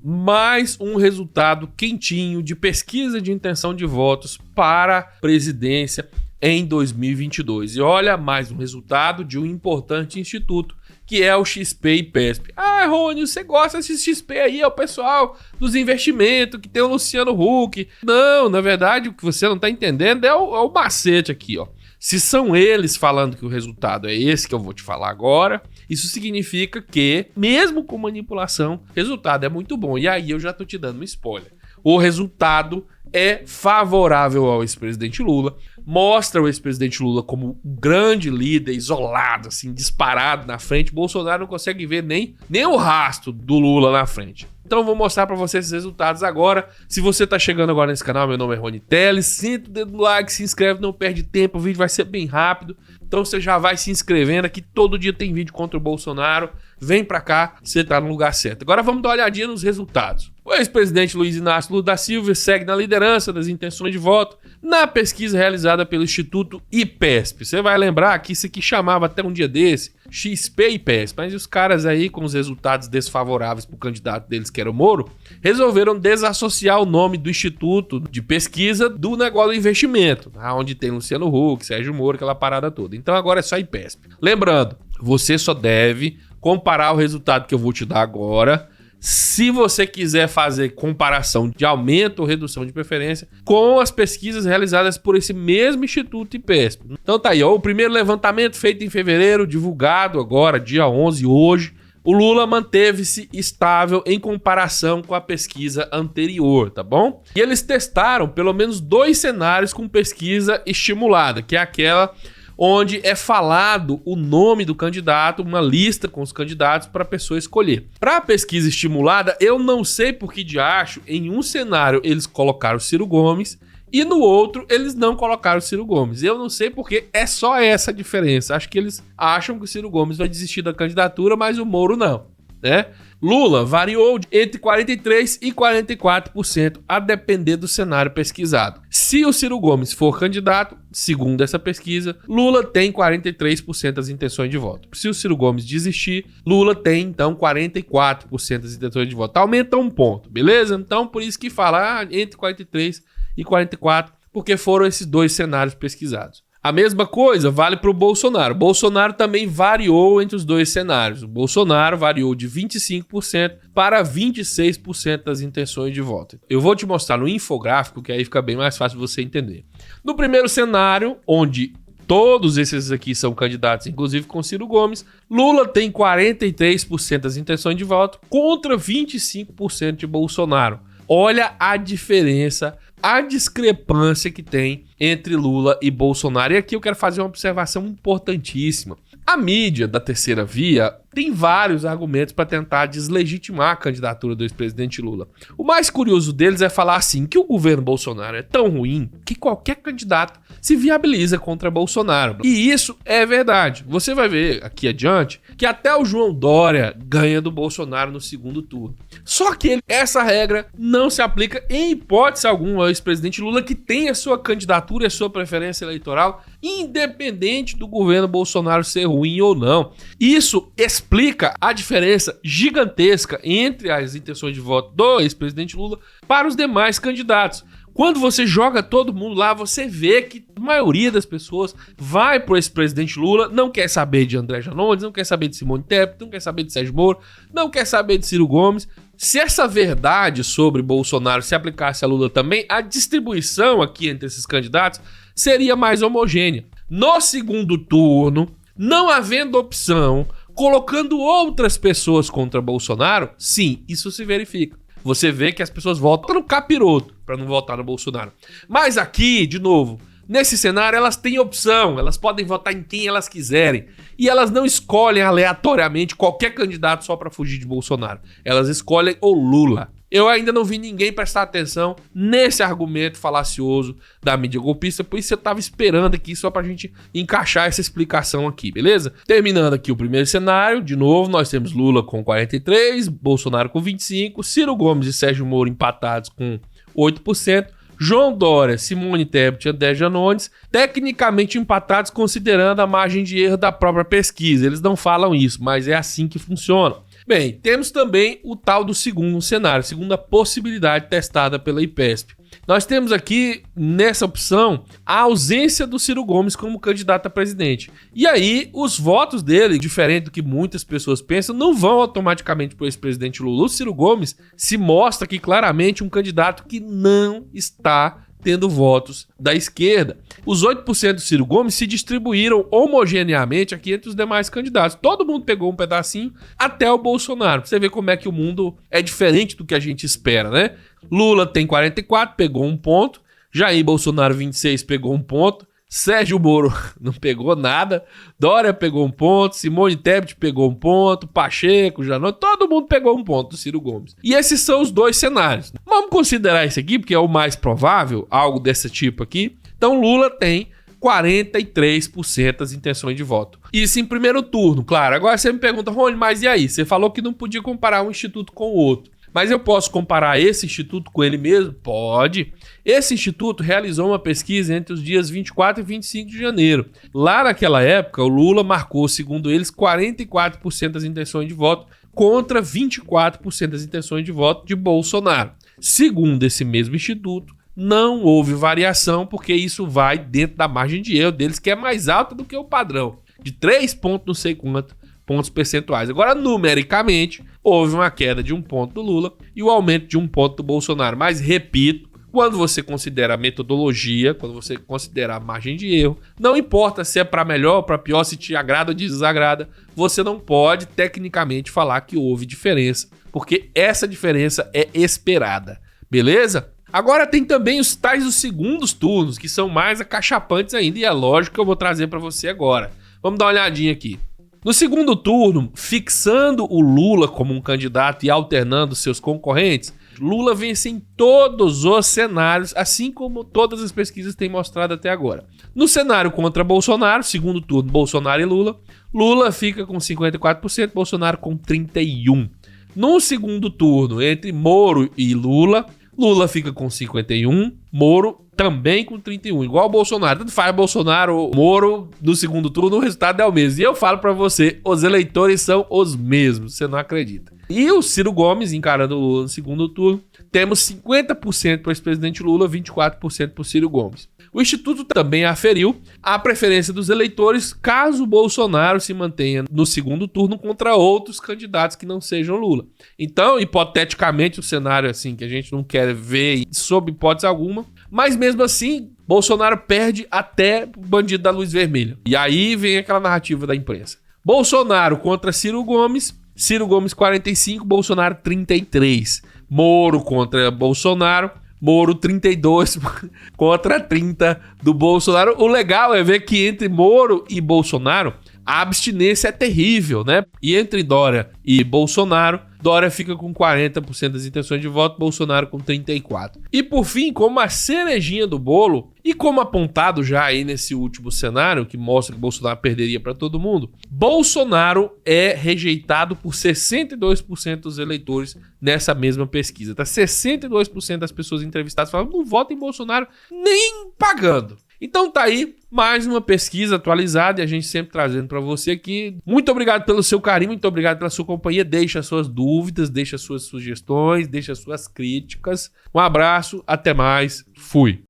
mais um resultado quentinho de pesquisa de intenção de votos para a presidência em 2022. E olha, mais um resultado de um importante instituto, que é o XP e PESP. Ah, Rony, você gosta desse XP aí, é o pessoal dos investimentos, que tem o Luciano Huck. Não, na verdade, o que você não está entendendo é o macete aqui, ó. Se são eles falando que o resultado é esse que eu vou te falar agora, isso significa que, mesmo com manipulação, o resultado é muito bom. E aí eu já tô te dando um spoiler. O resultado é favorável ao ex-presidente Lula, mostra o ex-presidente Lula como um grande líder, isolado, assim, disparado na frente. Bolsonaro não consegue ver nem o rastro do Lula na frente. Então eu vou mostrar pra você esses resultados agora. Se você tá chegando agora nesse canal, meu nome é Rony Telles, senta o dedo no like, se inscreve, não perde tempo, o vídeo vai ser bem rápido. Então você já vai se inscrevendo aqui, todo dia tem vídeo contra o Bolsonaro. Vem pra cá, você tá no lugar certo. Agora vamos dar uma olhadinha nos resultados. O ex-presidente Luiz Inácio Lula da Silva segue na liderança das intenções de voto na pesquisa realizada pelo Instituto IPESP. Você vai lembrar que isso aqui chamava até um dia desse XP e PESP, mas os caras aí, com os resultados desfavoráveis pro candidato deles, que era o Moro, resolveram desassociar o nome do Instituto de Pesquisa do negócio do investimento, onde tem Luciano Huck, Sérgio Moro, aquela parada toda. Então agora é só IPESP. Lembrando, você só deve comparar o resultado que eu vou te dar agora se você quiser fazer comparação de aumento ou redução de preferência com as pesquisas realizadas por esse mesmo Instituto IPESP. Então tá aí, ó, o primeiro levantamento feito em fevereiro, divulgado agora, dia 11, hoje. O Lula manteve-se estável em comparação com a pesquisa anterior, tá bom? E eles testaram pelo menos 2 cenários com pesquisa estimulada, que é aquela onde é falado o nome do candidato, uma lista com os candidatos para a pessoa escolher. Para a pesquisa estimulada, eu não sei por que diacho, em um cenário eles colocaram Ciro Gomes e no outro eles não colocaram Ciro Gomes. Eu não sei porque é só essa diferença. Acho que eles acham que o Ciro Gomes vai desistir da candidatura, mas o Moro não, né? Lula variou entre 43% e 44%, a depender do cenário pesquisado. Se o Ciro Gomes for candidato, segundo essa pesquisa, Lula tem 43% das intenções de voto. Se o Ciro Gomes desistir, Lula tem, então, 44% das intenções de voto. Aumenta um ponto, beleza? Então, por isso que fala entre 43% e 44%, porque foram esses 2 cenários pesquisados. A mesma coisa vale para o Bolsonaro. Bolsonaro também variou entre os 2 cenários. O Bolsonaro variou de 25% para 26% das intenções de voto. Eu vou te mostrar no infográfico, que aí fica bem mais fácil você entender. No primeiro cenário, onde todos esses aqui são candidatos, inclusive com Ciro Gomes, Lula tem 43% das intenções de voto contra 25% de Bolsonaro. Olha a diferença, a discrepância que tem entre Lula e Bolsonaro. E aqui eu quero fazer uma observação importantíssima. A mídia da terceira via tem vários argumentos para tentar deslegitimar a candidatura do ex-presidente Lula. O mais curioso deles é falar assim, que o governo Bolsonaro é tão ruim que qualquer candidato se viabiliza contra Bolsonaro. E isso é verdade. Você vai ver aqui adiante que até o João Dória ganha do Bolsonaro no segundo turno. Só que essa regra não se aplica em hipótese alguma ao ex-presidente Lula, que tem a sua candidatura e a sua preferência eleitoral, independente do governo Bolsonaro ser ruim ou não. Isso explica a diferença gigantesca entre as intenções de voto do ex-presidente Lula para os demais candidatos. Quando você joga todo mundo lá, você vê que a maioria das pessoas vai pro ex-presidente Lula, não quer saber de André Janones, não quer saber de Simone Tebet, não quer saber de Sérgio Moro, não quer saber de Ciro Gomes. Se essa verdade sobre Bolsonaro se aplicasse a Lula também, a distribuição aqui entre esses candidatos seria mais homogênea. No segundo turno, não havendo opção, colocando outras pessoas contra Bolsonaro, sim, isso se verifica. Você vê que as pessoas votam no capiroto para não votar no Bolsonaro. Mas aqui, de novo, nesse cenário elas têm opção, elas podem votar em quem elas quiserem. E elas não escolhem aleatoriamente qualquer candidato só para fugir de Bolsonaro. Elas escolhem o Lula. Eu ainda não vi ninguém prestar atenção nesse argumento falacioso da mídia golpista, por isso eu tava esperando aqui só pra gente encaixar essa explicação aqui, beleza? Terminando aqui o primeiro cenário, de novo, nós temos Lula com 43%, Bolsonaro com 25%, Ciro Gomes e Sérgio Moro empatados com 8%, João Dória, Simone Tebet e André Janones, tecnicamente empatados considerando a margem de erro da própria pesquisa. Eles não falam isso, mas é assim que funciona. Bem, temos também o tal do segundo cenário, segunda possibilidade testada pela IPESP. Nós temos aqui, nessa opção, a ausência do Ciro Gomes como candidato a presidente. E aí, os votos dele, diferente do que muitas pessoas pensam, não vão automaticamente para o ex-presidente Lula. O Ciro Gomes se mostra aqui claramente um candidato que não está tendo votos da esquerda. Os 8% do Ciro Gomes se distribuíram homogeneamente aqui entre os demais candidatos. Todo mundo pegou um pedacinho, até o Bolsonaro. Pra você ver como é que o mundo é diferente do que a gente espera, né? Lula tem 44, pegou um ponto. Jair Bolsonaro, 26, pegou um ponto. Sérgio Moro não pegou nada. Dória pegou um ponto. Simone Tebet pegou um ponto. Pacheco, Janot, todo mundo pegou um ponto do Ciro Gomes. E esses são os dois cenários. Vamos considerar esse aqui, porque é o mais provável, algo desse tipo aqui. Então Lula tem 43% das intenções de voto. Isso em primeiro turno, claro. Agora você me pergunta, Rony, mas e aí? Você falou que não podia comparar um instituto com o outro. Mas eu posso comparar esse instituto com ele mesmo? Pode. Esse instituto realizou uma pesquisa entre os dias 24 e 25 de janeiro. Lá naquela época, o Lula marcou, segundo eles, 44% das intenções de voto contra 24% das intenções de voto de Bolsonaro. Segundo esse mesmo instituto, não houve variação, porque isso vai dentro da margem de erro deles, que é mais alta do que o padrão, de 3 pontos não sei quanto pontos percentuais. Agora, numericamente, houve uma queda de 1 ponto do Lula e o aumento de 1 ponto do Bolsonaro. Mas, repito, quando você considera a metodologia, quando você considera a margem de erro, não importa se é para melhor ou para pior, se te agrada ou desagrada, você não pode, tecnicamente, falar que houve diferença, porque essa diferença é esperada, beleza? Agora tem também os tais dos segundos turnos, que são mais acachapantes ainda, e é lógico que eu vou trazer para você agora. Vamos dar uma olhadinha aqui. No segundo turno, fixando o Lula como um candidato e alternando seus concorrentes, Lula vence em todos os cenários, assim como todas as pesquisas têm mostrado até agora. No cenário contra Bolsonaro, segundo turno, Bolsonaro e Lula, Lula fica com 54%, Bolsonaro com 31%. No segundo turno, entre Moro e Lula, Lula fica com 51%, Moro também com 31%, igual o Bolsonaro. Tanto faz Bolsonaro ou Moro no segundo turno, o resultado é o mesmo. E eu falo pra você, os eleitores são os mesmos, você não acredita. E o Ciro Gomes encarando o Lula no segundo turno, temos 50% para o ex-presidente Lula, 24% para o Ciro Gomes. O Instituto também aferiu a preferência dos eleitores caso o Bolsonaro se mantenha no segundo turno contra outros candidatos que não sejam Lula. Então, hipoteticamente, o cenário assim que a gente não quer ver sob hipótese alguma, mas mesmo assim, Bolsonaro perde até o bandido da luz vermelha. E aí vem aquela narrativa da imprensa. Bolsonaro contra Ciro Gomes 45, Bolsonaro 33. Moro contra Bolsonaro, Moro 32 contra 30 do Bolsonaro. O legal é ver que entre Moro e Bolsonaro, a abstinência é terrível, né? E entre Dória e Bolsonaro, Dória fica com 40% das intenções de voto, Bolsonaro com 34%. E por fim, como a cerejinha do bolo, e como apontado já aí nesse último cenário, que mostra que Bolsonaro perderia para todo mundo, Bolsonaro é rejeitado por 62% dos eleitores nessa mesma pesquisa. Tá? 62% das pessoas entrevistadas falam, não votam em Bolsonaro nem pagando. Então tá aí mais uma pesquisa atualizada e a gente sempre trazendo para você aqui. Muito obrigado pelo seu carinho, muito obrigado pela sua companhia. Deixe as suas dúvidas, deixe as suas sugestões, deixe as suas críticas. Um abraço, até mais, fui!